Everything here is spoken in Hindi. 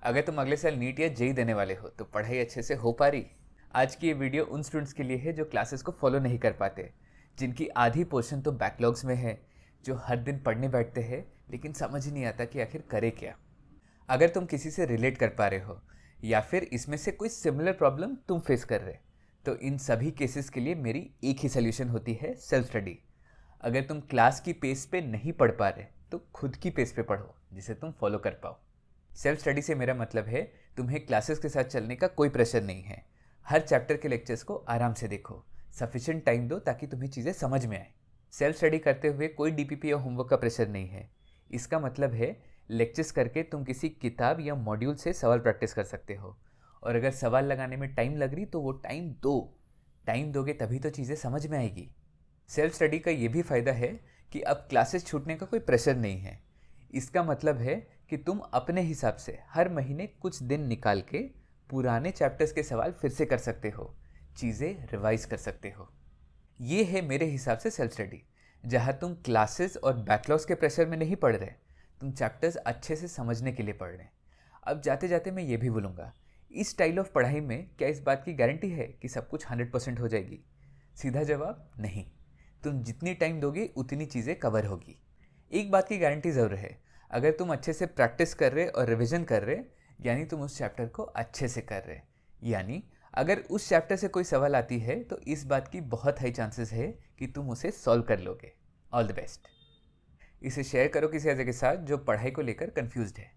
अगर तुम अगले साल नीट या जेई देने वाले हो तो पढ़ाई अच्छे से हो पा रही? आज की ये वीडियो उन स्टूडेंट्स के लिए है जो क्लासेस को फॉलो नहीं कर पाते, जिनकी आधी पोर्शन तो बैकलॉग्स में है, जो हर दिन पढ़ने बैठते हैं लेकिन समझ ही नहीं आता कि आखिर करे क्या। अगर तुम किसी से रिलेट कर पा रहे हो या फिर इसमें से कोई सिमिलर प्रॉब्लम तुम फेस कर रहे, तो इन सभी केसेस के लिए मेरी एक ही सोल्यूशन होती है, सेल्फ स्टडी। अगर तुम क्लास की पेस पे नहीं पढ़ पा रहे तो खुद की पेस पे पढ़ो जिसे तुम फॉलो कर पाओ। सेल्फ स्टडी से मेरा मतलब है तुम्हें क्लासेस के साथ चलने का कोई प्रेशर नहीं है। हर चैप्टर के लेक्चर्स को आराम से देखो, सफिशिएंट टाइम दो ताकि तुम्हें चीज़ें समझ में आए। सेल्फ स्टडी करते हुए कोई डीपीपी या होमवर्क का प्रेशर नहीं है। इसका मतलब है लेक्चर्स करके तुम किसी किताब या मॉड्यूल से सवाल प्रैक्टिस कर सकते हो, और अगर सवाल लगाने में टाइम लग रही तो वो टाइम दोगे तभी तो चीज़ें समझ में आएगी। सेल्फ स्टडी का ये भी फ़ायदा है कि अब क्लासेस छूटने का कोई प्रेशर नहीं है। इसका मतलब है कि तुम अपने हिसाब से हर महीने कुछ दिन निकाल के पुराने चैप्टर्स के सवाल फिर से कर सकते हो, चीज़ें रिवाइज कर सकते हो। ये है मेरे हिसाब से सेल्फ स्टडी, जहाँ तुम क्लासेस और बैकलॉग्स के प्रेशर में नहीं पढ़ रहे, तुम चैप्टर्स अच्छे से समझने के लिए पढ़ रहे। अब जाते जाते मैं ये भी बोलूँगा, इस स्टाइल ऑफ पढ़ाई में क्या इस बात की गारंटी है कि सब कुछ 100% हो जाएगी? सीधा जवाब नहीं। तुम जितनी टाइम दोगे उतनी चीज़ें कवर होगी। एक बात की गारंटी ज़रूर है, अगर तुम अच्छे से प्रैक्टिस कर रहे और रिवीजन कर रहे, यानी तुम उस चैप्टर को अच्छे से कर रहे, यानी अगर उस चैप्टर से कोई सवाल आती है तो इस बात की बहुत हाई चांसेस है कि तुम उसे सॉल्व कर लोगे। All the best. इसे शेयर करो किसी ऐसे के साथ जो पढ़ाई को लेकर कंफ्यूज्ड है।